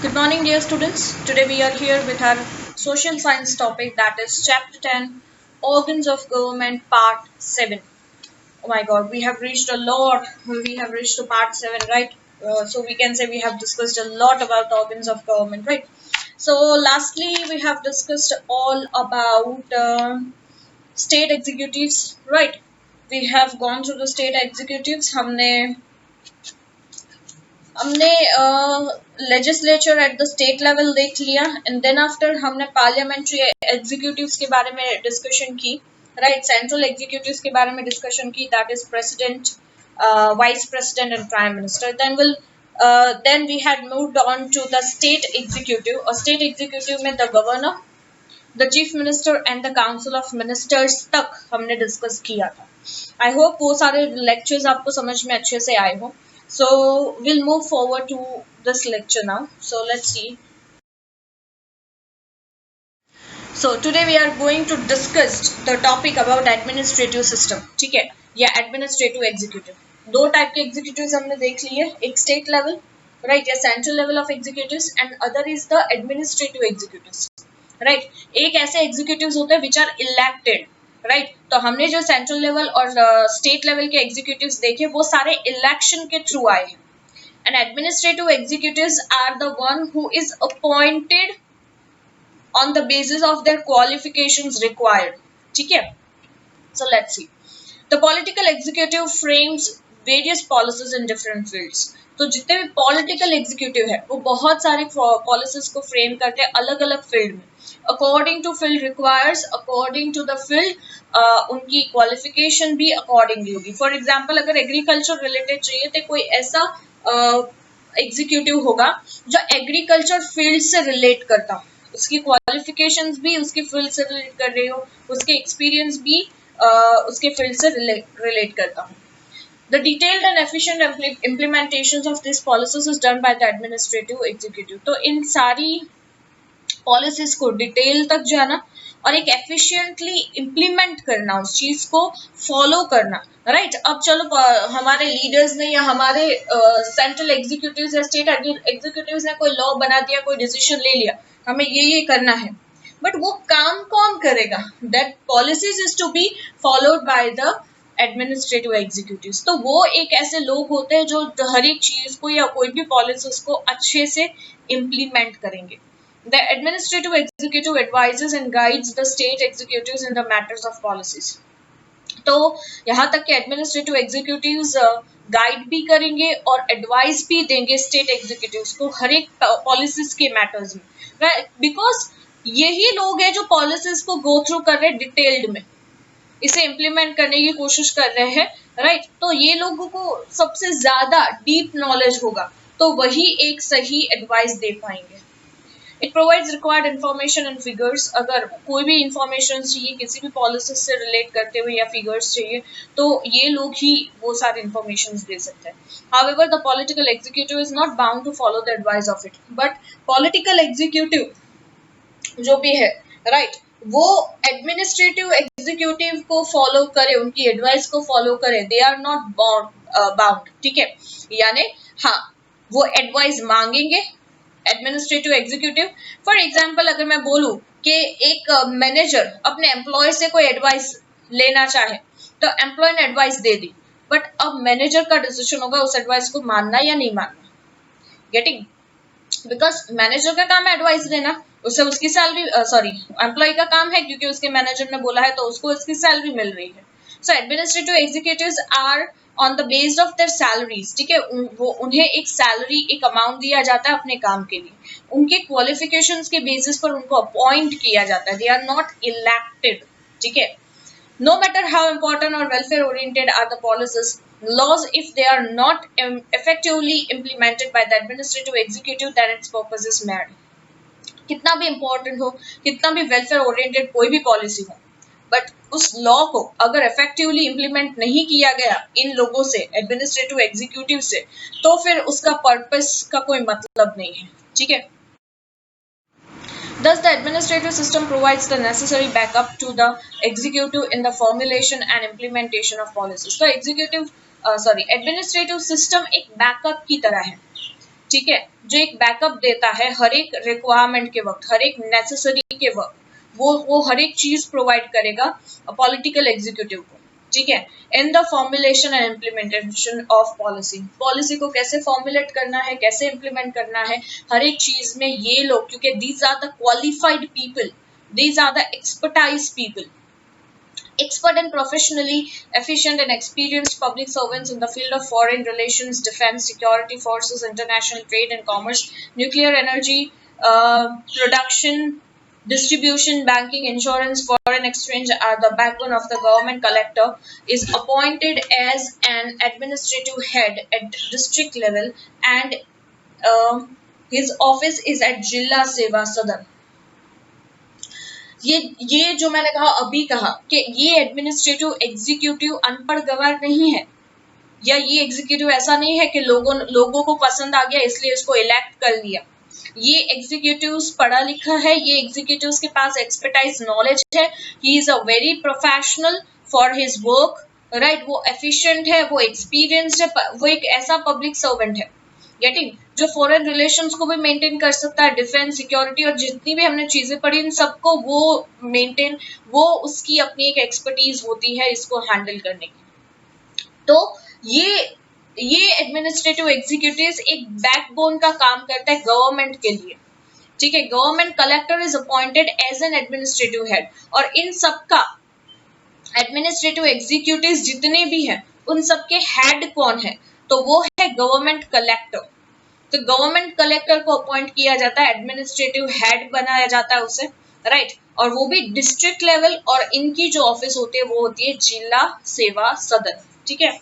Good morning, dear students. Today we are here with our social science topic, that is chapter 10, Organs of Government, part 7. Oh my god, we have reached a lot. We have reached to part 7, right? So we can say we have discussed a lot about organs of government, right? So lastly, we have discussed all about state executives, right? We have gone through the state executives. हमने legislature at the state level देख लिया and then after हमने parliamentary executives के बारे में discussion की, right. Central executives के बारे में डिस्कशन की, that is president, vice president and prime minister. Then we had moved on to the state executive, और स्टेट एग्जीक्यूटिव में the governor, the chief minister and the council of ministers तक हमने discuss किया था. I hope वो सारे lectures आपको समझ में अच्छे से आए हो. So we'll move forward to this lecture now. So let's see. So today we are going to discuss the topic about administrative system. ठीक है, या administrative executive. दो टाइप के executives हमने देख लिए, एक state level, right, या central level of executives, and other is the administrative executives, right. एक ऐसे executives होते हैं which are elected, राइट. तो हमने जो सेंट्रल लेवल और स्टेट लेवल के एग्जीक्यूटिव्स देखे वो सारे इलेक्शन के थ्रू आए हैं. And administrative executives are the one who is appointed on the basis of their qualifications required. ठीक है. So let's see. The political executive frames various policies in different fields. तो जितने भी पॉलिटिकल एग्जीक्यूटिव है वो बहुत सारे पॉलिसीज को फ्रेम करते हैं अलग अलग फील्ड में, according to field requires, according to the field. उनकी क्वालिफिकेशन भी अकॉर्डिंगली होगी. फॉर एग्जांपल अगर एग्रीकल्चर रिलेटेड चाहिए तो कोई ऐसा एग्जीक्यूटिव होगा जो एग्रीकल्चर फील्ड से रिलेट करता हो, उसकी क्वालिफिकेशंस भी उसकी फील्ड से रिलेट कर रही हो, उसके एक्सपीरियंस भी उसके फील्ड से रिलेट करता हो. The detailed and efficient implementations of these policies is done by the administrative executive. तो इन सारी पॉलिसीज को डिटेल तक जाना और एक एफिशिएंटली इम्प्लीमेंट करना, उस चीज को फॉलो करना, राइट. अब चलो हमारे लीडर्स ने या हमारे सेंट्रल एग्जीक्यूटिव्स या स्टेट एग्जीक्यूटिव्स ने कोई लॉ बना दिया, कोई डिसीजन ले लिया, हमें ये करना है, बट वो काम कौन करेगा? That policies is to be followed by the administrative executives. तो वो एक ऐसे लोग होते हैं जो हर एक चीज को या कोई भी पॉलिसीज को अच्छे से इम्प्लीमेंट करेंगे. The administrative executive advises and guides the state executives in the matters of policies. तो यहाँ तक कि एडमिनिस्ट्रेटिव एग्जीक्यूटिव्स गाइड भी करेंगे और एडवाइस भी देंगे स्टेट एग्जीक्यूटिव्स को हर एक पॉलिसीज के मैटर्स में, राइट. बिकॉज यही लोग हैं जो पॉलिसीज को गो थ्रू कर रहे हैं डिटेल्ड में, इसे इम्प्लीमेंट करने की कोशिश कर रहे हैं, राइट. तो ये लोगों को सबसे ज्यादा डीप नॉलेज होगा, तो वही एक सही एडवाइस दे पाएंगे. It provides required information and figures. अगर कोई भी इंफॉर्मेशन चाहिए किसी भी पॉलिसी से रिलेट करते हुए या फिगर्स चाहिए तो ये लोग ही वो सारे इंफॉर्मेशन दे सकते हैं. However, the political executive is not bound to follow the advice of it. But political executive जो भी है, राइट, वो एडमिनिस्ट्रेटिव एग्जीक्यूटिव को फॉलो करे, उनकी एडवाइस को फॉलो करे. They are not bound. ठीक है, यानी हाँ वो एडवाइस मांगेंगे एडमिनिस्ट्रेटिव एग्जीक्यूटिव. फॉर एग्जाम्पल अगर मैं बोलूं कि एक मैनेजर अपने एम्प्लॉय से कोई एडवाइस लेना चाहे तो एम्प्लॉय ने एडवाइस दे दी, बट अब मैनेजर का डिसीजन होगा उस एडवाइस को मानना या नहीं मानना. गेटिंग? बिकॉज मैनेजर का काम है एडवाइस देना, उसे उसकी सैलरी एम्प्लॉय का काम है क्योंकि उसके मैनेजर ने बोला है तो उसको उसकी सैलरी मिल रही है. So administrative executives are on the based of their salaries. ठीक है, वो उन्हें एक सैलरी, एक अमाउंट दिया जाता है अपने काम के लिए, उनके क्वालिफिकेशंस के बेसिस पर उनको अपॉइंट किया जाता है. They are not elected. ठीक है. No matter how important or welfare oriented are the policies, laws, if they are not effectively implemented by the administrative executive, then its purpose is mad. कितना भी important हो, कितना भी welfare oriented कोई भी policy हो, बट उस law को अगर इफेक्टिवली इम्प्लीमेंट नहीं किया गया इन लोगों से, एडमिनिस्ट्रेटिव एग्जीक्यूटिव से, तो फिर उसका पर्पस का कोई मतलब नहीं है. ठीक है. Thus, the administrative system provides the necessary backup to the executive in the formulation and implementation of policies. तो administrative system एक backup की तरह है. ठीक है, जो एक बैकअप देता है हर एक रिक्वायरमेंट के वक्त, हर एक नेसेसरी के वक्त, वो हर एक चीज प्रोवाइड करेगा पॉलिटिकल एग्जीक्यूटिव को। ठीक है, in the formulation and implementation of policy, policy को कैसे फॉर्मुलेट करना है, कैसे इम्प्लीमेंट करना है, हर एक चीज में ये लोग, क्योंकि these are the qualified people, these are the expertise people, expert and professionally efficient and experienced public servants in the field of foreign relations, defense, security forces, international trade and commerce, nuclear energy, production, distribution, banking, insurance, foreign exchange are the backbone of the government. Collector is appointed as an administrative head at district level, and his office is at Jilla Seva Sadan. ये जो मैंने कहा कि ये administrative executive अनपढ़ गवार नहीं है, या ये एग्जीक्यूटिव ऐसा नहीं है कि लोगों को पसंद आ गया इसलिए इसको इलेक्ट कर लिया। ये एग्जीक्यूटिव पढ़ा लिखा है, ये एग्जीक्यूटिव के पास एक्सपर्टाइज नॉलेज है, he is a very professional for his work, right, वो एफिशिएंट है, वो एक्सपीरियंस्ड है, वो एक ऐसा पब्लिक सर्वेंट है गेटिंग जो फॉरेन रिलेशंस को भी मेंटेन कर सकता है, डिफेंस, सिक्योरिटी और जितनी भी हमने चीजें पढ़ी इन सबको वो मेंटेन, वो उसकी अपनी एक एक्सपर्टीज होती है इसको हैंडल करने की। तो ये एडमिनिस्ट्रेटिव एग्जीक्यूटिव एक बैकबोन का काम करता है गवर्नमेंट के लिए। ठीक है, government collector is appointed as an administrative head, और इन सबका एडमिनिस्ट्रेटिव एग्जीक्यूटिव जितने भी हैं उन सबके हेड कौन है, तो वो है गवर्नमेंट कलेक्टर। तो गवर्नमेंट कलेक्टर को अपॉइंट किया जाता है, एडमिनिस्ट्रेटिव हेड बनाया जाता है उसे, राइट, और वो भी डिस्ट्रिक्ट लेवल, और इनकी जो ऑफिस होती है वो होती है जिला सेवा सदन। ठीक है,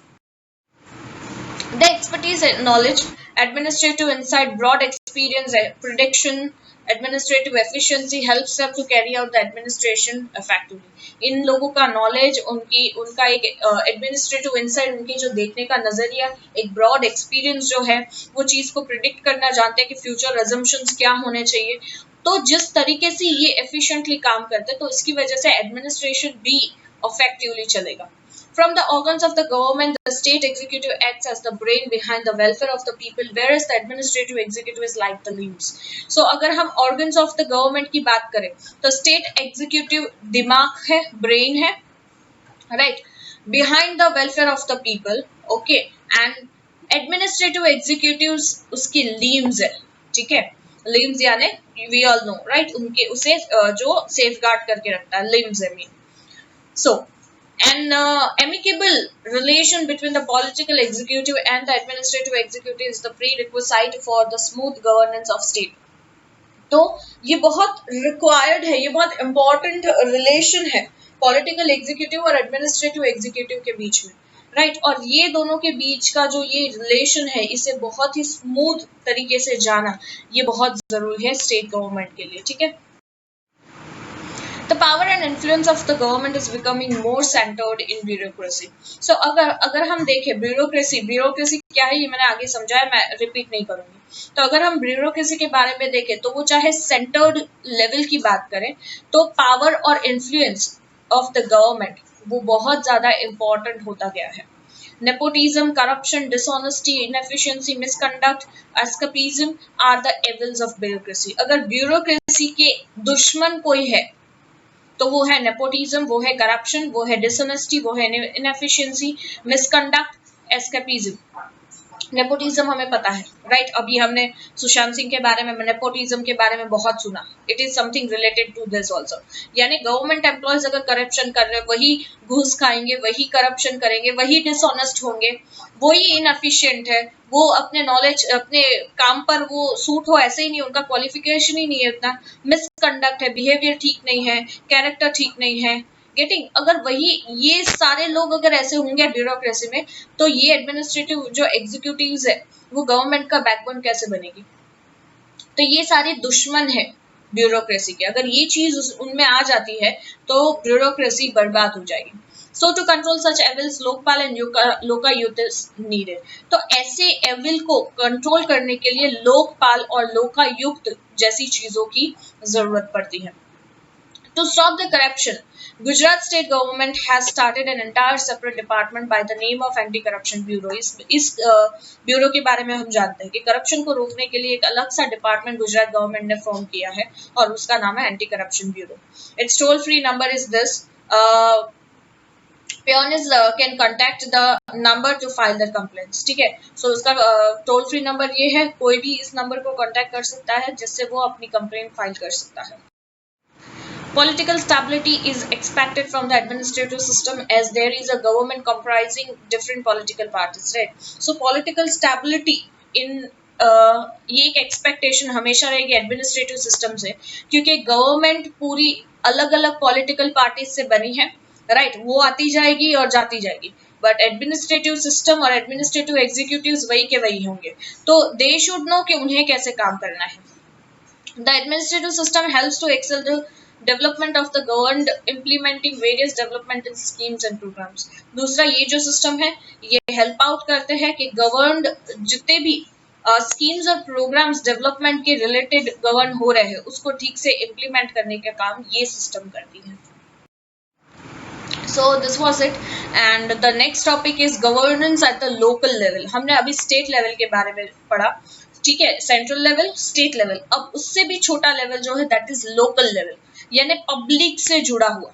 the expertise and knowledge, administrative insight, broad experience, prediction, administrative efficiency helps them to carry out the administration effectively. इन लोगों का नॉलेज, उनका एक एडमिनिस्ट्रेटिव इनसाइट, उनके जो देखने का नजरिया, एक ब्रॉड एक्सपीरियंस जो है, वो चीज को प्रिडिक्ट करना जानते हैं कि फ्यूचर अजम्पशंस क्या होने चाहिए। तो जिस तरीके से ये एफिशिएंटली काम करते हैं, तो इसकी वजह से एडमिनिस्ट्रेशन भी इफेक्टिवली चलेगा। From the organs of the government, the state executive acts as the brain behind the welfare of the people, whereas the administrative executive is like the limbs. So, अगर हम organs of the government की बात करें, तो state executive दिमाग है, brain है, right? Behind the welfare of the people, okay, and administrative executives उसकी limbs है, ठीक है? Limbs यानी we all know, right? उनके उसे जो safeguard करके रखता है, limbs है mean. So, an amicable relation between the political executive and the administrative executive is the prerequisite for the smooth governance of state. तो ये बहुत required है, ये बहुत important relation है political executive और administrative executive के बीच में, right? और ये दोनों के बीच का जो ये relation है, इसे बहुत ही smooth तरीके से जाना ये बहुत जरूरी है state government के लिए। ठीक है, The power and influence of the government is becoming more centered in bureaucracy. So अगर हम देखें ब्यूरोक्रेसी क्या है, ये मैंने आगे समझाया, मैं रिपीट नहीं करूंगी। तो अगर हम ब्यूरोक्रेसी के बारे में देखें, तो वो चाहे सेंटर्ड लेवल की बात करें, तो पावर और इन्फ्लुएंस ऑफ द गवर्नमेंट वो बहुत ज्यादा इम्पोर्टेंट होता गया है। Nepotism, corruption, dishonesty, inefficiency, misconduct, escapism are the evils of bureaucracy. अगर ब्यूरोक्रेसी के दुश्मन कोई है तो वो है नेपोटिज्म, वो है करप्शन, वो है डिसऑनेस्टी, वो है इनएफिशिएंसी, मिसकंडक्ट, एस्केपिज्म। नेपोटिज्म हमें पता है, राइट? अभी हमने सुशांत सिंह के बारे में, नेपोटिज्म के बारे में बहुत सुना। It is something related to this also, यानी गवर्नमेंट एम्प्लॉयज अगर करप्शन कर रहे हैं, वही घूस खाएंगे, वही करप्शन करेंगे, वही डिसऑनेस्ट होंगे, वही इनएफिशिएंट है, वो अपने नॉलेज, अपने काम पर वो सूट हो ऐसे ही नहीं, उनका क्वालिफिकेशन ही नहीं है उतना, मिसकंडक्ट है, बिहेवियर ठीक नहीं है, कैरेक्टर ठीक नहीं है, गेटिंग। अगर वही ये सारे लोग अगर ऐसे होंगे ब्यूरोक्रेसी में, तो ये एडमिनिस्ट्रेटिव जो एग्जीक्यूटिव्स है वो गवर्नमेंट का बैकबोन कैसे बनेगी? तो ये सारे दुश्मन है ब्यूरोक्रेसी के। अगर ये चीज उनमें आ जाती है तो ब्यूरोक्रेसी बर्बाद हो जाएगी। So to control such evils, Lokpal and Lokayukta is needed. तो ऐसे एविल को कंट्रोल करने के लिए लोकपाल और लोकायुक्त जैसी चीजों की जरूरत पड़ती है। To stop the corruption, Gujarat state government has started an entire separate department by the name of Anti-Corruption Bureau. इस ब्यूरो के बारे में हम जानते हैं कि करप्शन को रोकने के लिए एक अलग सा डिपार्टमेंट गुजरात गवर्नमेंट ने फॉर्म किया है और उसका नाम है anti corruption bureau. It's toll free number is this. Peonies can contact the number to file their complaints. ठीक है, so उसका टोल फ्री नंबर ये है, कोई भी इस नंबर को कांटेक्ट कर सकता है जिससे वो अपनी कंप्लेंट फाइल कर सकता है. Political stability is expected from the administrative system as there is a government comprising different political parties, right? So political stability in ये एक एक्सपेक्टेशन हमेशा रहेगी एडमिनिस्ट्रेटिव सिस्टम से, क्योंकि गवर्नमेंट पूरी अलग अलग पॉलिटिकल पार्टीज से बनी है, राइट? वो आती जाएगी और जाती जाएगी, बट एडमिनिस्ट्रेटिव सिस्टम और एडमिनिस्ट्रेटिव एग्जीक्यूटिव्स वही के वही होंगे. तो दे शुड नो कि उन्हें कैसे काम करना है. The administrative system helps to excel the development of the government implementing various developmental schemes and programmes. दूसरा ये जो सिस्टम है ये हेल्प आउट करते हैं कि गवर्नड जितने भी स्कीम्स और प्रोग्राम्स डेवलपमेंट के रिलेटेड गवर्न हो रहे हैं उसको ठीक से इम्प्लीमेंट करने का काम ये सिस्टम करती है. So this was it, and the next topic is governance at the local level. हमने अभी स्टेट लेवल के बारे में पढ़ा, ठीक है, सेंट्रल लेवल, स्टेट लेवल. अब उससे भी छोटा लेवल जो है दैट इज लोकल लेवल, यानी पब्लिक से जुड़ा हुआ.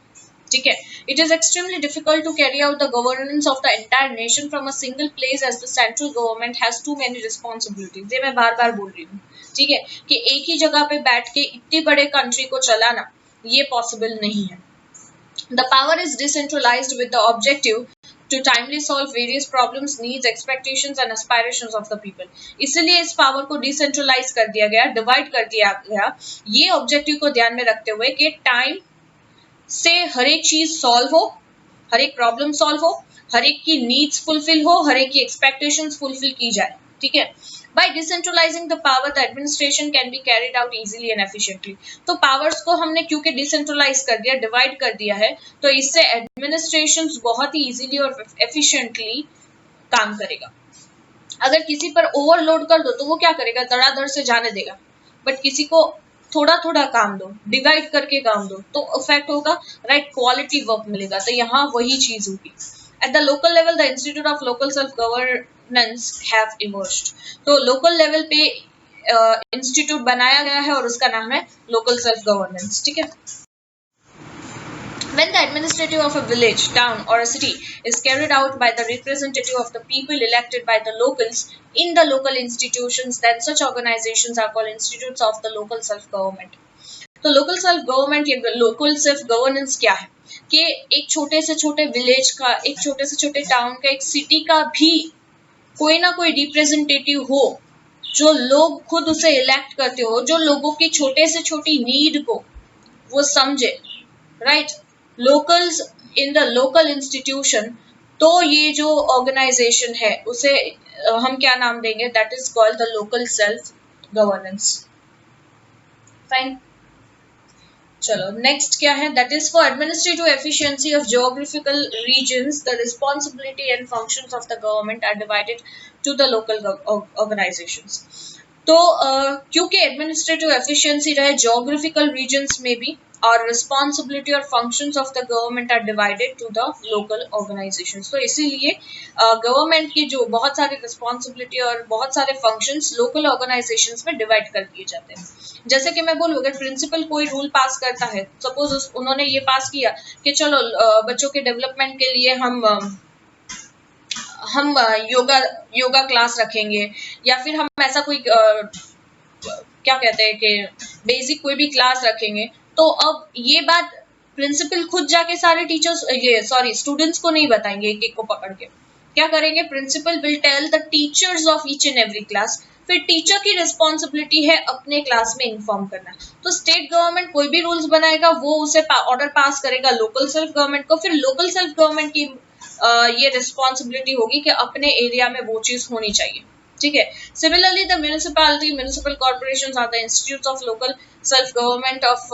ठीक है, it is extremely difficult to carry out the governance of the entire nation from a single place as the central government has too many responsibilities. ये मैं बार बार बोल रही हूँ, ठीक है, कि एक ही जगह पे बैठ के इतने बड़े कंट्री को चलाना ये पॉसिबल नहीं है. The power is decentralized with the objective to timely solve various problems, needs, expectations and aspirations of the people. इसलिए इस पावर को डिसेंट्रलाइज कर दिया गया, डिवाइड कर दिया गया, ये ऑब्जेक्टिव को ध्यान में रखते हुए कि टाइम से हर एक चीज सॉल्व हो, हर एक प्रॉब्लम सॉल्व हो, हर एक की नीड्स फुलफिल हो, हर एक की एक्सपेक्टेशंस फुलफिल की जाए. ठीक है, by decentralizing the power the administration can be carried out easily and efficiently. तो पावर्स को हमने क्योंकि डिसेंट्रलाइज कर दिया, डिवाइड कर दिया है, तो इससे एडमिनिस्ट्रेशन बहुत ही इजीली और एफिशिएंटली काम करेगा. अगर किसी पर ओवरलोड कर दो तो वो क्या करेगा, धड़ाधड़ से जाने देगा, बट किसी को थोड़ा थोड़ा काम दो, डिवाइड करके काम दो, तो इफेक्ट होगा, राइट, क्वालिटी वर्क मिलेगा. तो यहाँ वही चीज होगी. At the local level, the Institute of Local Self-Governance have emerged. तो local level पे इंस्टीट्यूट बनाया गया है और उसका नाम है Local Self-Governance. ठीक है. When the administrative of a village, town or a city is carried out by the representative of the people elected by the locals in the local institutions, then such organizations are called institutes of the local self-government. तो local self government या local self governance क्या है कि एक छोटे से छोटे village का, एक छोटे से छोटे टाउन का, एक सिटी का भी कोई ना कोई रिप्रेजेंटेटिव हो जो लोग खुद उसे इलेक्ट करते हो, जो लोगों की छोटे से छोटी नीड को वो समझे, right. Locals in the local institution, तो ये जो ऑर्गेनाइजेशन है उसे हम क्या नाम देंगे, that is called the local self governance. Fine. चलो नेक्स्ट क्या है, that is for administrative efficiency of geographical regions the responsibility and functions of the government are divided to the local organisations. तो क्योंकि एडमिनिस्ट्रेटिव एफिशिएंसी रहे geographical regions में भी, और responsibility और functions of the government are divided to the local organisations. तो इसीलिए government की जो बहुत सारी रिस्पॉन्सिबिलिटी और बहुत सारे फंक्शंस लोकल ऑर्गेनाइजेशंस में डिवाइड कर दिए जाते हैं. जैसे कि मैं बोलूँ, अगर प्रिंसिपल कोई रूल पास करता है, सपोज उन्होंने ये पास किया कि चलो बच्चों के डेवलपमेंट के लिए हम योगा क्लास रखेंगे, या फिर हम ऐसा कोई क्या कहते हैं कि बेसिक कोई भी क्लास रखेंगे, तो अब ये बात प्रिंसिपल खुद जाके सारे टीचर्स स्टूडेंट्स को नहीं बताएंगे एक एक को पकड़ के. क्या करेंगे, principal will tell the teachers of each and every class. फिर टीचर की रिस्पॉन्सिबिलिटी है अपने क्लास में इन्फॉर्म करना. तो स्टेट गवर्नमेंट कोई भी रूल्स बनाएगा, वो उसे ऑर्डर पास करेगा लोकल सेल्फ गवर्नमेंट को, फिर लोकल सेल्फ गवर्नमेंट की ये रिस्पॉन्सिबिलिटी होगी कि अपने एरिया में वो चीज होनी चाहिए. ठीक है. Similarly the municipal corporations are the institutes of local self government of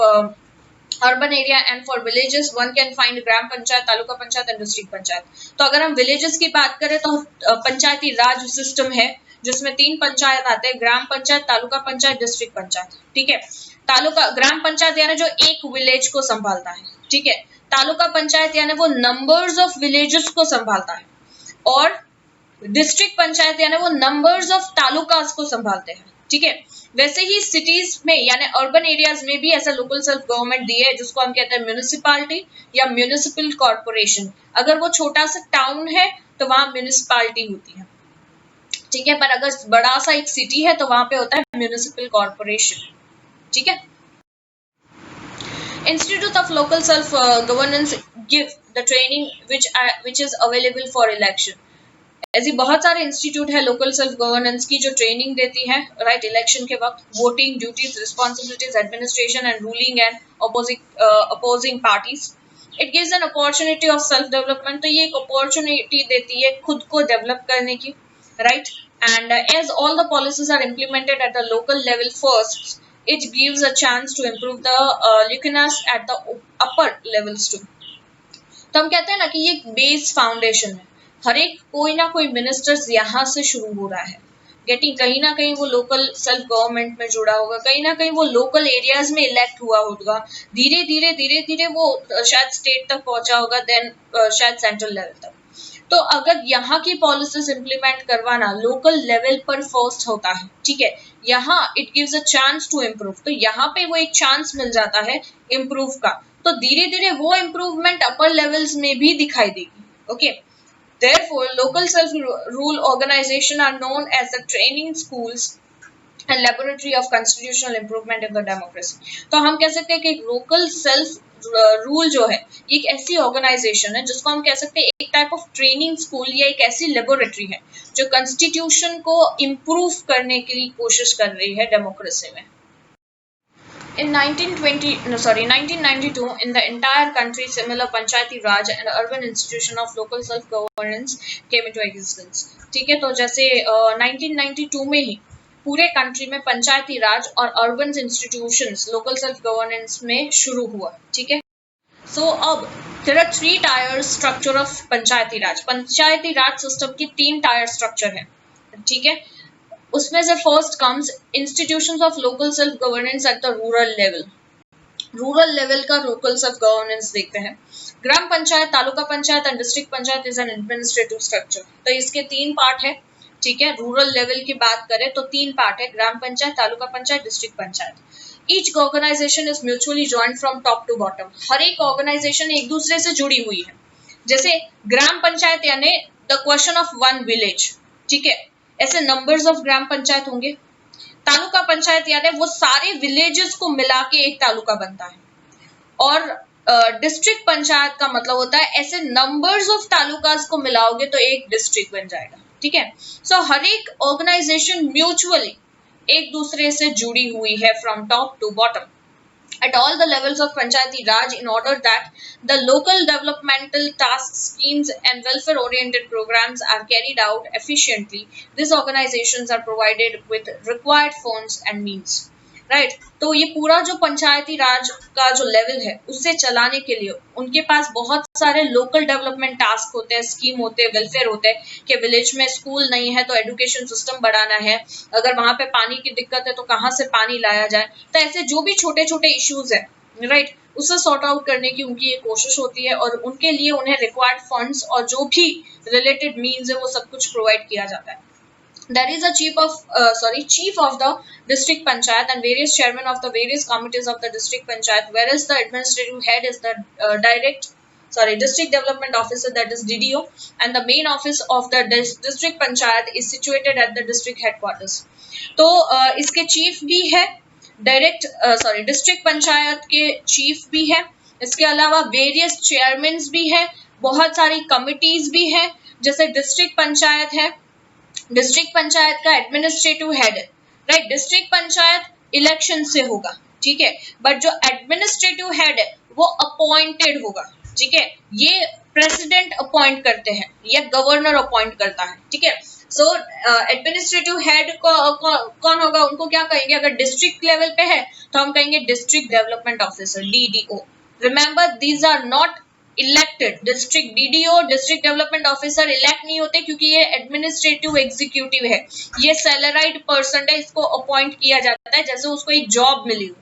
urban area and for villages one can find gram panchayat, taluka panchayat and district panchayat. तो अगर हम विलेजेस की बात करें तो पंचायती राज सिस्टम है जिसमें 3 पंचायत आते हैं, ग्राम पंचायत, तालुका पंचायत, डिस्ट्रिक्ट पंचायत। ठीक है, तालुका ग्राम पंचायत यानी जो एक विलेज को संभालता है। ठीक है, तालुका पंचायत यानी वो नंबर्स ऑफ विलेजेस को संभालता है, और डिस्ट्रिक्ट पंचायत यानी वो नंबर्स ऑफ तालुकास को संभालते हैं। ठीक है, वैसे ही सिटीज में यानी अर्बन एरियाज में भी ऐसा लोकल सेल्फ गवर्नमेंट दिए है, जिसको हम कहते हैं म्यूनिसिपालिटी या म्यूनिसिपल कॉर्पोरेशन। अगर वो छोटा सा टाउन है तो वहां म्यूनिसिपालिटी होती है। ठीक है, पर अगर बड़ा सा एक सिटी है तो वहां पे होता है म्यूनिसिपल कॉर्पोरेशन। ठीक है, Institute of Local Self Governance give the training which is available for election. ऐसी बहुत सारे इंस्टीट्यूट है लोकल सेल्फ गवर्नेंस की जो ट्रेनिंग देती है, राइट, इलेक्शन के वक्त, voting, duties, responsibilities, administration and ruling and opposing parties. It gives an opportunity of self development, तो ये एक अपॉर्चुनिटी देती है खुद को डेवलप करने की, right. And as all the policies are implemented at the local level first, it gives a chance to improve the likeness at the upper levels too. तो हम कहते हैं ना कि ये बेस फाउंडेशन है, हर एक कोई ना कोई मिनिस्टर्स यहाँ से शुरू हो रहा है, गेटिंग कहीं ना कहीं वो लोकल सेल्फ गवर्नमेंट में जुड़ा होगा, कहीं ना कहीं वो लोकल एरियाज में इलेक्ट हुआ होगा, धीरे धीरे वो शायद स्टेट तक पहुंचा होगा, देन शायद सेंट्रल लेवल तक। तो अगर यहाँ की पॉलिसीज इंप्लीमेंट करवाना लोकल लेवल पर फर्स्ट होता है, ठीक है, यहाँ it gives a chance to improve, तो यहाँ पे वो एक चांस मिल जाता है इम्प्रूव का, तो धीरे धीरे वो इम्प्रूवमेंट अपर लेवल्स में भी दिखाई देगी। Okay, therefore local self rule organization are known as the training schools and laboratory of constitutional improvement in the democracy। तो हम कह सकते हैं कि लोकल सेल्फ रूल जो है ये एक ऐसी ऑर्गेनाइजेशन है जिसको हम कह सकते हैं एक टाइप ऑफ ट्रेनिंग स्कूल या एक ऐसी लेबोरेटरी है जो कॉन्स्टिट्यूशन को इम्प्रूव करने की कोशिश कर रही है डेमोक्रेसी में। In 1992, in the entire country, similar Panchayati Raj and urban institution of local self-governance came into existence। ठीक है, तो जैसे 1992 में ही पूरे कंट्री में पंचायती राज और urban institutions local self governance में शुरू हुआ। ठीक है, सो अब there are 3 tier structure of panchayati raj. Panchayati raj system की 3 टायर स्ट्रक्चर है। ठीक है, उसमें से first comes institutions of local self governance at the rural level. Rural level का लोकल सेल्फ गवर्नेंस देखते हैं। Gram panchayat, taluka panchayat and district panchayat is an administrative structure. तो इसके 3 पार्ट है। ठीक है, रूरल लेवल की बात करें तो 3 पार्ट है, gram panchayat, taluka panchayat, district panchayat. Each organization is mutually joint from top to bottom. हर एक ऑर्गेनाइजेशन एक दूसरे से जुड़ी हुई है। जैसे ग्राम पंचायत यानी the question of one village. ठीक है, ऐसे नंबर्स ऑफ ग्राम पंचायत होंगे। तालुका पंचायत यानी वो सारे विलेजेस को मिला के एक तालुका बनता है, और डिस्ट्रिक्ट पंचायत का मतलब होता है ऐसे नंबर्स ऑफ तालुकास को मिलाओगे तो एक डिस्ट्रिक्ट बन जाएगा। ठीक है, सो हर एक ऑर्गेनाइजेशन म्यूचुअली एक दूसरे से जुड़ी हुई है from top to bottom at all the levels of Panchayati Raj in order that the local developmental tasks, schemes and welfare oriented programs are carried out efficiently. These organizations are provided with required funds and means. Right, तो ये पूरा जो पंचायती राज का जो level है उससे चलाने के लिए उनके पास बहुत सारे लोकल डेवलपमेंट टास्क होते हैं, स्कीम होते हैं, वेलफेयर होते हैं कि विलेज में स्कूल नहीं है तो एजुकेशन सिस्टम बढ़ाना है, अगर वहां पे पानी की दिक्कत है तो कहाँ से पानी लाया जाए। तो ऐसे जो भी छोटे छोटे इश्यूज है, राइट, उससे सॉर्ट आउट करने की उनकी ये कोशिश होती है, और उनके लिए उन्हें रिक्वायर्ड फंड्स और जो भी रिलेटेड मीन्स है वो सब कुछ प्रोवाइड किया जाता है। There is a chief of the district panchayat and various chairmen of the various committees of the district panchayat, whereas the administrative head is the district development officer, that is DDO, and the main office of the district panchayat is situated at the district headquarters। तो इसके chief भी है, district panchayat के chief भी है, इसके अलावा various chairman भी है, बहुत सारी कमिटीज भी है। जैसे डिस्ट्रिक्ट पंचायत है, डिस्ट्रिक्ट पंचायत का एडमिनिस्ट्रेटिव हेड है, राइट, डिस्ट्रिक्ट पंचायत इलेक्शन से होगा। ठीक है, बट जो एडमिनिस्ट्रेटिव हेड है वो अपॉइंटेड होगा। ठीक है, ये प्रेसिडेंट अपॉइंट करते हैं या गवर्नर अपॉइंट करता है। ठीक है, सो एडमिनिस्ट्रेटिव हेड कौन होगा, उनको क्या कहेंगे, अगर डिस्ट्रिक्ट लेवल पे है तो हम कहेंगे district development officer, DDO। Remember, these are not elected district DDO district development officer elect नहीं होते क्योंकि ये एडमिनिस्ट्रेटिव एग्जीक्यूटिव है, ये सैलराइड पर्सन है, इसको अपॉइंट किया जाता है जैसे उसको एक जॉब मिली हो।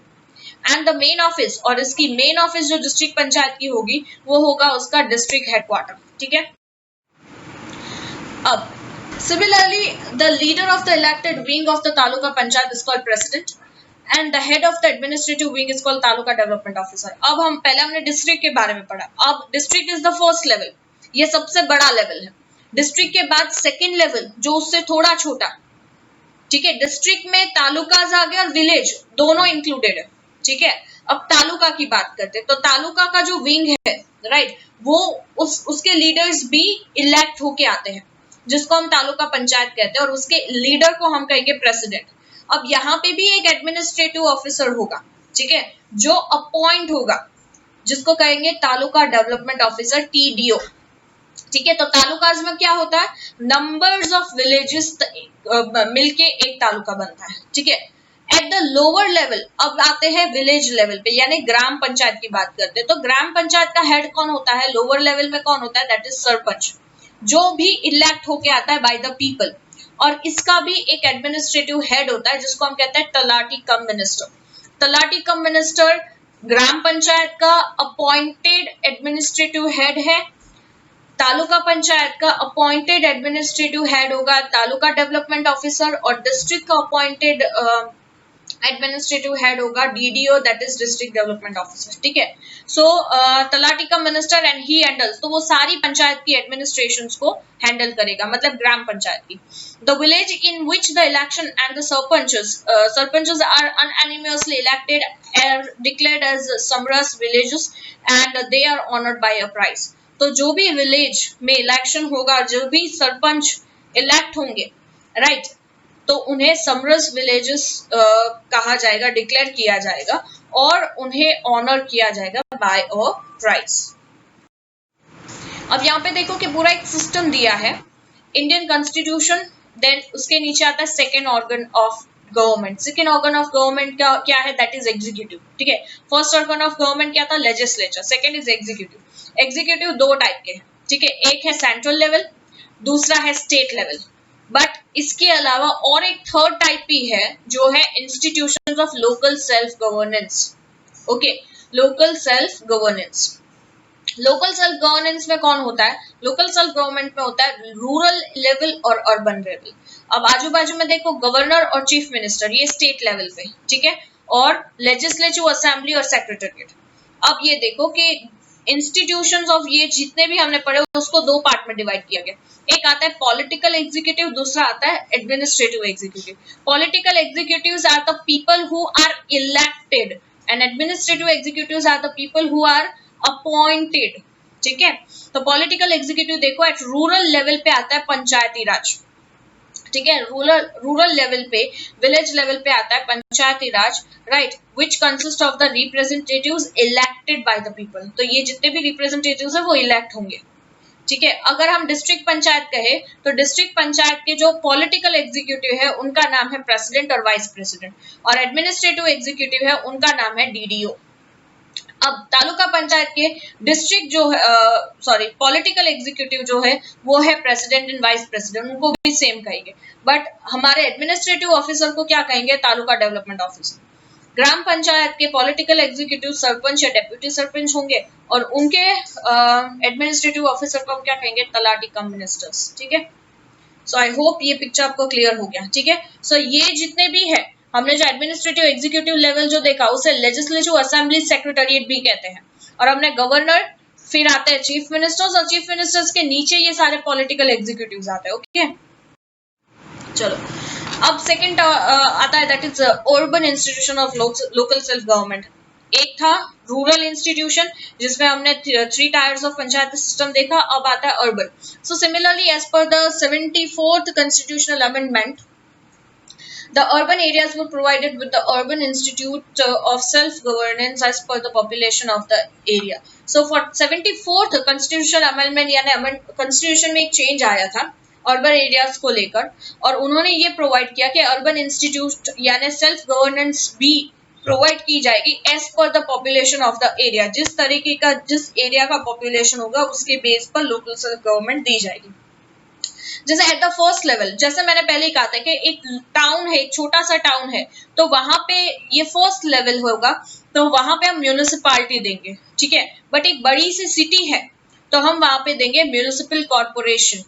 एंड द मेन ऑफिस, और इसकी मेन ऑफिस जो डिस्ट्रिक्ट पंचायत की होगी वो होगा उसका डिस्ट्रिक्ट हेडक्वार्टर, ठीक है। अब similarly the leader of the elected wing of the taluka panchayat is called president and the head of the administrative wing is called taluka development officer। अब हम पहले हमने डिस्ट्रिक्ट के बारे में पढ़ा, अब district is the first level, ये सबसे बड़ा लेवल है। डिस्ट्रिक्ट के बाद सेकेंड लेवल जो उससे थोड़ा छोटा, ठीक है। डिस्ट्रिक्ट में तालुकाज आ गए और विलेज दोनों इंक्लूडेड है, ठीक है। अब तालुका की बात करते हैं, तो तालुका का जो विंग है, राइट, वो उसके लीडर्स भी इलेक्ट होके आते हैं जिसको हम तालुका पंचायत कहते हैं, और उसके लीडर को हम कहेंगे प्रेसिडेंट। अब यहाँ पे भी एक एडमिनिस्ट्रेटिव ऑफिसर होगा, ठीक है, जो अपॉइंट होगा, जिसको कहेंगे तालुका डेवलपमेंट ऑफिसर टीडीओ, ठीक है। तो तालुकाज में क्या होता है, नंबर्स ऑफ विलेजेस मिलके एक तालुका बनता है, ठीक है। एट द लोअर लेवल अब आते हैं विलेज लेवल पे, यानी ग्राम पंचायत की बात करते हैं। तो ग्राम पंचायत का हेड कौन होता है, लोअर लेवल में कौन होता है, दैट इज सरपंच, जो भी इलेक्ट होके आता है बाय द पीपल। और इसका भी एक एडमिनिस्ट्रेटिव हेड होता है जिसको हम कहते हैं तलाटी कम मिनिस्टर। तलाटी कम मिनिस्टर ग्राम पंचायत का अपॉइंटेड एडमिनिस्ट्रेटिव हेड है। तालुका पंचायत का अपॉइंटेड एडमिनिस्ट्रेटिव हेड होगा तालुका डेवलपमेंट ऑफिसर, और डिस्ट्रिक्ट का अपॉइंटेड एडमिनिस्ट्रेटिव हेड होगा DDO, that is district development officer, ठीक है। सो तलाटी का मिनिस्टर एंड ही हैंडल्स, तो वो सारी पंचायत की एडमिनिस्ट्रेशंस को हैंडल करेगा, मतलब ग्राम पंचायत की। The village in which the election and the sarpanches are unanimously elected or declared as samras villages and they are honoured by a prize. तो जो भी विलेज में इलेक्शन होगा, जो भी सरपंच इलेक्ट होंगे, राइट, तो उन्हें समरस विलेजेस कहा जाएगा, डिक्लेयर किया जाएगा, और उन्हें ऑनर किया जाएगा बाय अ प्राइज। अब यहाँ पे देखो कि पूरा एक सिस्टम दिया है, इंडियन कॉन्स्टिट्यूशन, देन उसके नीचे आता है second organ of government. Second organ of government क्या है, दैट इज एग्जीक्यूटिव, ठीक है। फर्स्ट ऑर्गन ऑफ गवर्नमेंट क्या था, legislature, second is executive. Executive दो टाइप के हैं, ठीक है, एक है सेंट्रल लेवल, दूसरा है स्टेट लेवल। बट इसके अलावा और एक थर्ड टाइप भी है जो है institutions of local self governance. Okay, local self governance. Local self governance में कौन होता है, लोकल सेल्फ गवर्नमेंट में होता है रूरल लेवल और अर्बन लेवल। अब आजू बाजू में देखो गवर्नर और चीफ मिनिस्टर, ये स्टेट लेवल पे, ठीक है, और लेजिस्लेटिव असेंबली और सेक्रेटेरिएट। अब ये देखो कि इंस्टीट्यूशंस ऑफ ये जितने भी हमने पढ़े उसको दो पार्ट में डिवाइड किया गया। एक आता है पॉलिटिकल एग्जीक्यूटिव, दूसरा आता है administrative executive. Political executives are the people who are elected and administrative executives are the people who are appointed, ठीक है। तो पॉलिटिकल एग्जीक्यूटिव देखो एट रूरल लेवल पे आता है पंचायती राज, ठीक है, रूरल लेवल पे, विलेज लेवल पे आता है panchayati raj, right, which consist of the representatives elected by the people. तो ये जितने भी रिप्रेजेंटेटिव्स है वो इलेक्ट होंगे, ठीक है। अगर हम डिस्ट्रिक्ट पंचायत कहे तो डिस्ट्रिक्ट पंचायत के जो पॉलिटिकल एग्जीक्यूटिव है उनका नाम है प्रेसिडेंट और वाइस प्रेसिडेंट, और एडमिनिस्ट्रेटिव एग्जीक्यूटिव है उनका नाम है डीडीओ। अब तालुका पंचायत के डिस्ट्रिक्ट जो है सॉरी पॉलिटिकल एग्जीक्यूटिव जो है वो है प्रेसिडेंट एंड वाइस प्रेसिडेंट, उनको भी सेम कहेंगे। बट हमारे एडमिनिस्ट्रेटिव ऑफिसर को क्या कहेंगे, तालुका डेवलपमेंट ऑफिसर। ग्राम पंचायत के पॉलिटिकल एग्जीक्यूटिव सरपंच या डेप्यूटी सरपंच होंगे, और उनके एडमिनिस्ट्रेटिव ऑफिसर को हम क्या कहेंगे, तलाटी कम मिनिस्टर्स, ठीक है। सो आई होप ये पिक्चर आपको क्लियर हो गया, ठीक है। सो ये जितने भी है, हमने जो एडमिनिस्ट्रेटिव एग्जीक्यूटिव लेवल जो देखा उसे लेजिस्लेटिव असेंबली सेक्रेटेरिएट भी कहते हैं, और हमने गवर्नर, फिर आते हैं चीफ मिनिस्टर्स, और चीफ मिनिस्टर्स के नीचे ये सारे पॉलिटिकल एग्जीक्यूटिव्स आते हैं, ओके। चलो अब सेकंड आता है that is urban institution of local self government. एक था रूरल इंस्टीट्यूशन जिसमें हमने 3 टायर्स ऑफ पंचायत सिस्टम देखा, अब आता है urban. So similarly as per the 74th constitutional amendment, the urban areas were provided with the urban institute of self-governance as per the population of the area. So for 74th constitutional amendment यानी constitution में एक change आया था urban areas को लेकर, और उन्होंने ये प्रोवाइड किया कि अर्बन इंस्टीट्यूट यानी सेल्फ गवर्नेंस भी प्रोवाइड की जाएगी as per the population of the area, जिस तरीके का जिस एरिया का पॉपुलेशन होगा उसके बेस पर लोकल सेल्फ गवर्नमेंट दी जाएगी। जैसे एट द फर्स्ट लेवल, जैसे मैंने पहले ही कहा था कि एक टाउन है, एक छोटा सा टाउन है, तो वहां पे ये फर्स्ट लेवल होगा, तो वहां पे हम म्यूनिसिपालिटी देंगे, ठीक है। बट एक बड़ी सी सिटी है तो हम वहां पे देंगे म्यूनिसिपल कॉर्पोरेशन,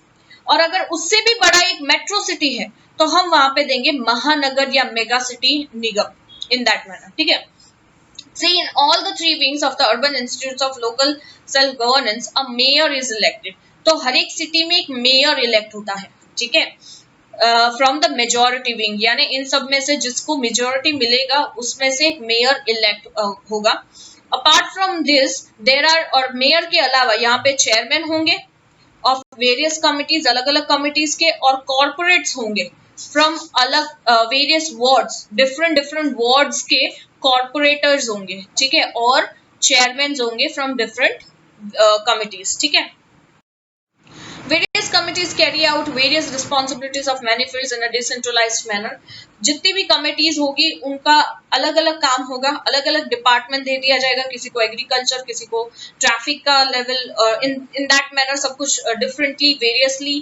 और अगर उससे भी बड़ा एक मेट्रो सिटी है तो हम वहां पे देंगे महानगर या mega city Nigam, in that manner, ठीक है। See, in all the three wings of the urban institutes of local self-governance, a mayor is elected. तो हर एक सिटी में एक मेयर इलेक्ट होता है, ठीक है, फ्रॉम द मेजोरिटी विंग, यानी इन सब में से जिसको मेजोरिटी मिलेगा उसमें से एक मेयर इलेक्ट होगा। Apart from this there are, और मेयर के अलावा यहाँ पे चेयरमैन होंगे ऑफ वेरियस कमिटीज, अलग अलग कमिटीज के, और कॉर्पोरेट्स होंगे फ्रॉम अलग वेरियस वार्ड्स, डिफरेंट वार्ड्स के कॉर्पोरेटर्स होंगे, ठीक है, और चेयरमैन होंगे फ्रॉम डिफरेंट कमिटीज, ठीक है। Various committees carry out various responsibilities of many fields in a decentralized manner. जितनी भी कमिटीज होगी उनका अलग अलग काम होगा, अलग अलग डिपार्टमेंट दे दिया जाएगा, किसी को एग्रीकल्चर, किसी को ट्रैफिक का लेवल, इन दैट मैनर सब कुछ डिफरेंटली वेरियसली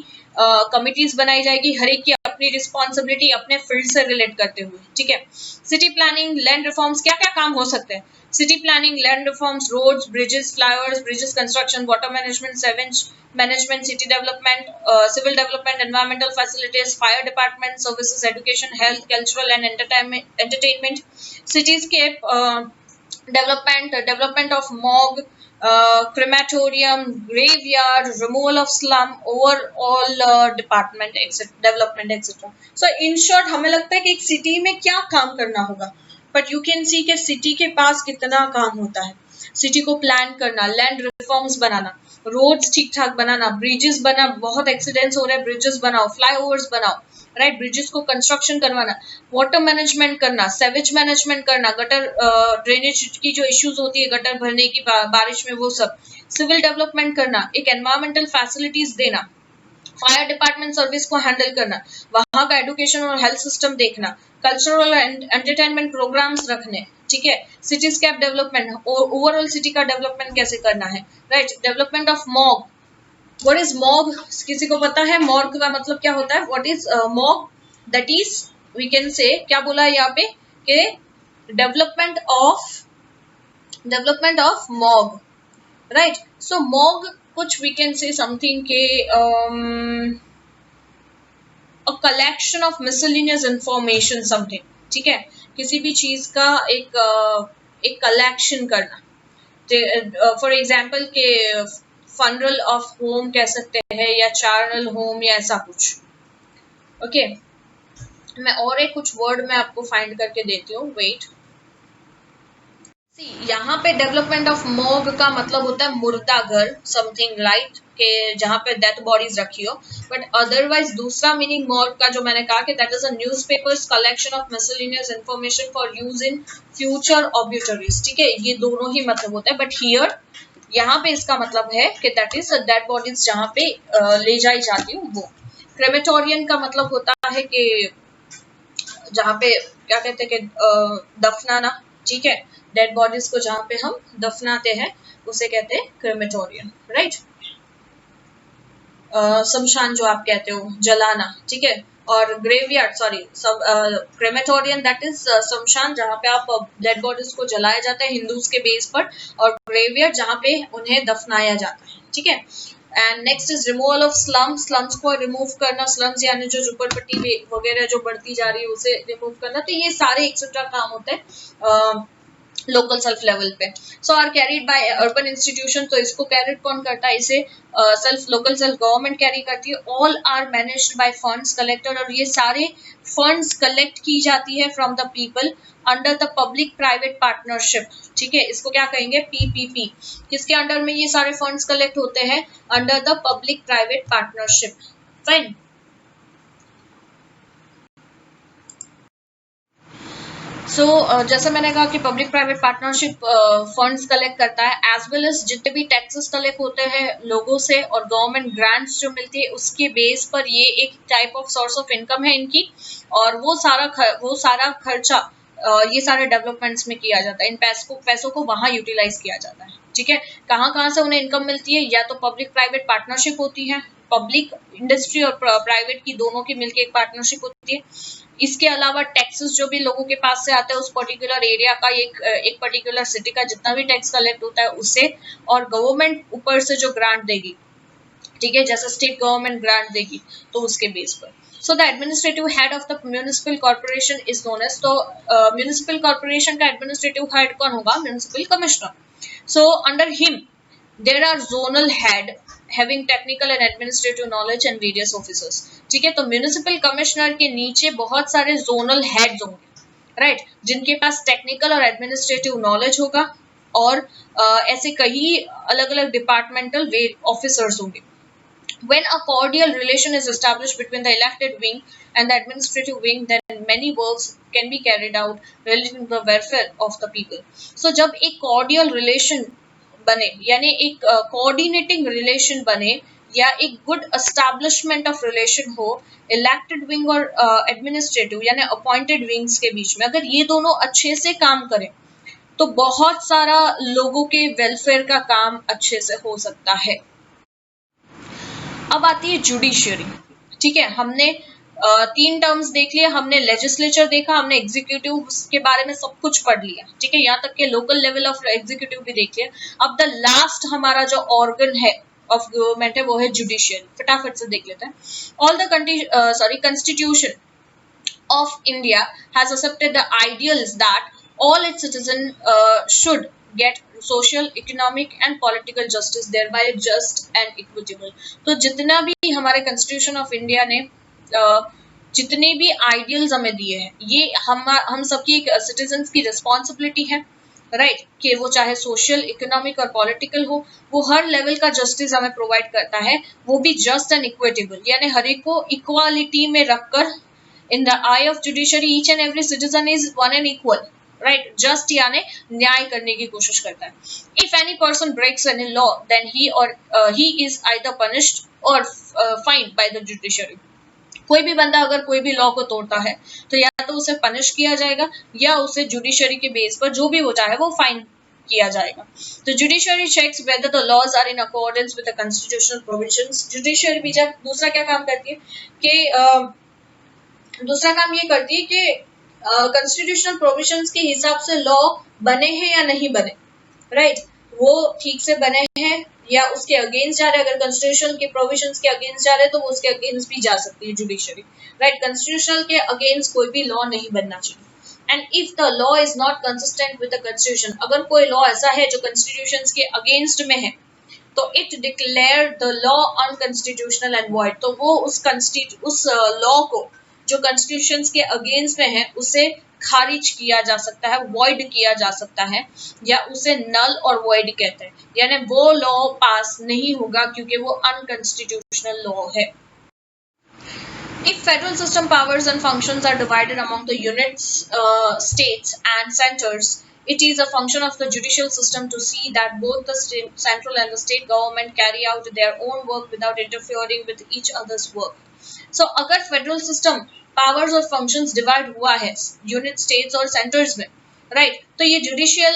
कमिटीज बनाई जाएगी, हर एक की अपनी रिस्पॉन्सिबिलिटी अपने फील्ड से रिलेट करते हुए, ठीक है। सिटी प्लानिंग, लैंड रिफॉर्म्स, क्या क्या काम हो सकते हैं? City planning, land reforms, roads, bridges, flyovers, bridges construction, water management, sewage management, city development, civil development, environmental facilities, fire department, services, education, health, cultural and entertainment, cityscape development of morgue, crematorium, graveyard, removal of slum, overall department development etc. So in short हमें लगता है कि एक city में क्या काम करना होगा, बट यू कैन सी कि सिटी के पास कितना काम होता है। सिटी को प्लान करना, लैंड रिफॉर्म्स बनाना, रोड्स ठीक ठाक बनाना, ब्रिजेस बना, बहुत एक्सीडेंट्स हो रहे हैं, ब्रिजेस बनाओ, फ्लाईओवर्स बनाओ, राइट, ब्रिजेस को कंस्ट्रक्शन करवाना, वाटर मैनेजमेंट करना, सेवेज मैनेजमेंट करना, गटर ड्रेनेज की जो इश्यूज होती है गटर भरने की बारिश में, वो सब, सिविल डेवलपमेंट करना, एक एनवायरमेंटल फैसिलिटीज देना, फायर डिपार्टमेंट सर्विस को हैंडल करना, वहां का एजुकेशन और हेल्थ सिस्टम देखना, कल्चरल एंड एंटरटेनमेंट प्रोग्राम्स रखने, ठीक है, सिटीस्केप डेवलपमेंट, ओवरऑल सिटी का डेवलपमेंट कैसे करना है, right, development of Mog. What is Mog? किसी को पता है मॉग का मतलब क्या होता है? What is morgue? That is, we can say, क्या बोला है यहाँ पे कि development of morgue, right. So morgue कुछ वी कैन से समथिंग के a collection of miscellaneous information something, ठीक है, किसी भी चीज का एक कलेक्शन करना, फॉर एग्जाम्पल के फनरल ऑफ होम कह सकते हैं, या चार्नल होम, या ऐसा कुछ, ओके। मैं और एक कुछ वर्ड मैं आपको फाइंड करके देती हूँ, वेट। यहाँ पे डेवलपमेंट ऑफ मॉग का मतलब होता है मुर्दा घर, समथिंग, राइट, के जहाँ पे डेथ बॉडीज रखी हो। बट अदरवाइज दूसरा मीनिंग मॉग का जो मैंने कहा कि that is a newspapers collection of miscellaneous information for use in future obituaries, ठीक है, ये दोनों ही मतलब होता है। बट हियर यहाँ पे इसका मतलब है कि दैट इज डेड बॉडीज जहाँ पे ले जाई जाती हूँ वो। क्रेमेटोरियम का मतलब होता है कि जहाँ पे क्या कहते हैं कि दफनाना, ठीक है, डेड बॉडीज को जहाँ पे हम दफनाते हैं उसे कहते हैं क्रेमेटोरियम, राइट। शमशान जो आप कहते हो, जलाना, ठीक है। और graveyard, sorry, crematorium that is शमशान जहाँ पे आप डेड बॉडीज को जलाया जाता है हिंदूज के बेस पर, और ग्रेवयार्ड जहाँ पे उन्हें दफनाया जाता है, ठीक है। And next is removal of slums को रिमूव करना, स्लम्स यानी जो झुपड़पट्टी वगैरह जो बढ़ती जा रही है उसे रिमूव करना। तो ये सारे एक्सेट्रा काम होते हैं लोकल सेल्फ लेवल पे। So are carried by urban institution, तो इसको कैरीड कौन करता है? इसे लोकल सेल्फ गवर्नमेंट कैरी करती है। All are managed by funds collected, और ये सारे फंड्स कलेक्ट की जाती है from the people under the public private partnership, ठीक है, इसको क्या कहेंगे? पीपीपी। किसके अंडर में ये सारे फंड्स कलेक्ट होते हैं? Under the public private partnership, fine. So जैसा मैंने कहा कि public private partnership funds collect करता है, एज वेल एज जितने भी टैक्सेस कलेक्ट होते हैं लोगों से और गवर्नमेंट ग्रांट्स जो मिलती है उसके बेस पर ये एक type of source of income है इनकी। और वो सारा खर्चा ये सारे डेवलपमेंट्स में किया जाता है, इन पैसों को वहां यूटिलाइज किया जाता है। ठीक है, कहाँ से उन्हें इनकम मिलती है, या तो पब्लिक प्राइवेट पार्टनरशिप होती है, पब्लिक इंडस्ट्री और प्राइवेट की दोनों की मिलकर एक पार्टनरशिप होती है। इसके अलावा टैक्सेस जो भी लोगों के पास से आता है उस पर्टिकुलर एरिया का, एक पर्टिकुलर सिटी का जितना भी टैक्स कलेक्ट होता है उससे, और गवर्नमेंट ऊपर से जो ग्रांट देगी, ठीक है, जैसे स्टेट गवर्नमेंट ग्रांट देगी तो उसके बेस पर। So the administrative head of the municipal corporation is known as, तो municipal corporation का administrative head कौन होगा, municipal commissioner. So under him there are zonal head having technical and administrative knowledge and various officers. ठीक है, तो municipal commissioner के नीचे बहुत सारे zonal heads होंगे, राइट, जिनके पास टेक्निकल और एडमिनिस्ट्रेटिव नॉलेज होगा, और ऐसे कई अलग अलग डिपार्टमेंटल ऑफिसर्स होंगे. When a cordial relation is established between the elected wing and the administrative wing, then many works can be carried out relating to the welfare of the people. So जब एक cordial relation बने, यानी एक coordinating relation बने, या एक good establishment of relation हो elected wing और administrative यानी appointed wings के बीच में, अगर ये दोनों अच्छे से काम करें तो बहुत सारा लोगों के वेलफेयर का काम अच्छे से हो सकता है. अब आती है जुडिशियरी. ठीक है, हमने 3 टर्म्स देख लिया, हमने लेजिस्लेचर देखा, हमने एग्जीक्यूटिव के बारे में सब कुछ पढ़ लिया. ठीक है, यहाँ तक के लोकल लेवल ऑफ एग्जीक्यूटिव भी देख लिया. अब द लास्ट हमारा जो ऑर्गन है ऑफ गवर्नमेंट है वो है जुडिशियरी. फटाफट से देख लेते हैं. All the constitution of India has accepted the ideals that all its citizens should get social, economic and political justice, thereby just and equitable. तो जितना भी हमारे कॉन्स्टिट्यूशन ऑफ इंडिया ने जितने भी आइडियल्स हमें दिए हैं, ये हम सबकी सिटीजन्स की रिस्पॉन्सिबिलिटी है, राइट, कि वो चाहे सोशल, इकोनॉमिक और पॉलिटिकल हो, वो हर लेवल का जस्टिस हमें प्रोवाइड करता है, वो भी जस्ट एंड इक्विटेबल, यानी हर एक को इक्वालिटी में रखकर. In the eye of judiciary, each and every citizen is one and equal, right? Just यानी न्याय करने की कोशिश करता है. If any person breaks any law, then he is either punished or fined by the judiciary. कोई भी बंदा अगर कोई भी लॉ को तोड़ता है तो या तो उसे पनिश किया जाएगा, या उसे जुडिशरी के बेस पर जो भी वो चाहे वो फाइन किया जाएगा. तो judiciary checks whether the laws are in accordance with the constitutional provisions. Judiciary भी जब दूसरा क्या काम करती है कि दूसरा काम ये करती है कि कॉन्स्टिट्यूशनल प्रोविजंस के हिसाब से लॉ बने हैं या नहीं बने, राइट, वो ठीक से बने हैं या उसके अगेंस्ट जा रहे हैं. अगर कॉन्स्टिट्यूशन के प्रोविजंस के अगेंस्ट जा रहे हैं तो वो उसके अगेंस्ट भी जा सकती है जुडिशरी, राइट. कॉन्स्टिट्यूशनल के अगेंस्ट कोई भी लॉ नहीं बनना चाहिए. And if the law is not consistent with the constitution, अगर कोई लॉ ऐसा है जो कॉन्स्टिट्यूशन के अगेंस्ट में है तो it declare the law unconstitutional and void. तो वो उस लॉ को जो कॉन्स्टिट्यूशन के अगेंस्ट में है उसे खारिज किया जा सकता है, वॉइड किया जा सकता है, या उसे नल और वॉइड कहते हैं, यानी वो लॉ पास नहीं होगा क्योंकि वो अनकॉन्स्टिट्यूशनल लॉ है. If federal system powers and functions are divided among the units, states and centers, it is a function of the judicial system to see that both the central and the state government carry out their own work without interfering with each other's work. So अगर federal system powers और functions divide हुआ है unit, states और centres में, right, तो ये judicial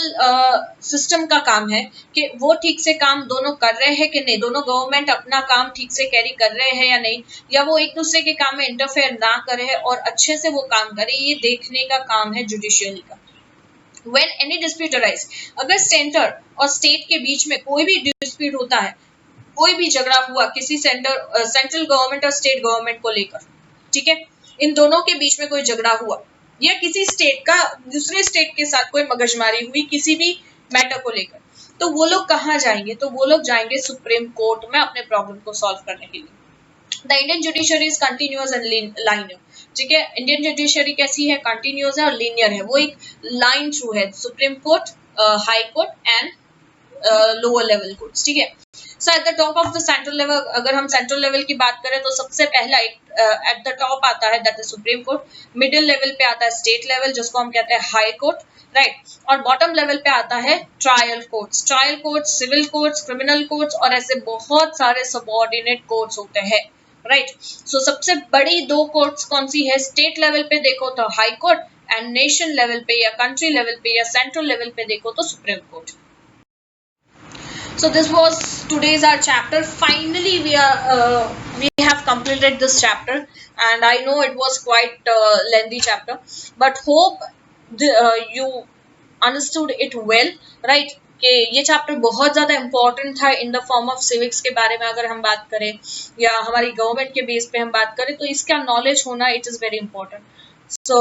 system का काम है कि वो ठीक से काम दोनों कर रहे हैं कि नहीं, दोनों गवर्नमेंट अपना काम ठीक से कैरी कर रहे हैं या नहीं, या वो एक दूसरे के काम में इंटरफेयर ना करे और अच्छे से वो काम करे, ये देखने का काम है जुडिशियरी का. When any dispute arise, अगर सेंटर और स्टेट के बीच में कोई भी डिस्प्यूट होता है, कोई भी झगड़ा हुआ किसी सेंट्रल गवर्नमेंट और स्टेट गवर्नमेंट को लेकर, ठीक है, इन दोनों के बीच में कोई झगड़ा हुआ, या किसी स्टेट का दूसरे स्टेट के साथ कोई मगजमारी हुई किसी भी मैटर को लेकर, तो वो लोग कहाँ जाएंगे, तो वो लोग जाएंगे सुप्रीम कोर्ट में अपने प्रॉब्लम को सॉल्व करने के लिए. The Indian judiciary is continuous and liner. ठीक है, इंडियन जुडिशरी कैसी है, कंटिन्यूअस है और लीनियर है, वो एक लाइन थ्रू है, supreme court, high court and lower level courts. ठीक है, so at the top of the central level, अगर हम सेंट्रल लेवल की बात करें तो सबसे पहला एट द टॉप आता है that is supreme court. Middle level पे आता है स्टेट लेवल जिसको हम कहते हैं हाई कोर्ट, राइट, और बॉटम लेवल पे आता है trial courts, civil courts, criminal courts और ऐसे बहुत सारे सबऑर्डिनेट कोर्ट्स होते हैं, राइट. सो सबसे बड़ी 2 कोर्ट्स कौन सी है, स्टेट लेवल पे देखो तो high court and nation level पे या कंट्री लेवल पे या सेंट्रल लेवल पे देखो तो supreme court. So this was today's our chapter. Finally we have completed this chapter, and I know it was quite lengthy chapter, but hope you understood it well, right? कि ये chapter बहुत ज़्यादा important था in the form of civics के बारे में अगर हम बात करें या हमारी गवर्नमेंट के बेस पे हम बात करें तो इसका नॉलेज होना it is very important. So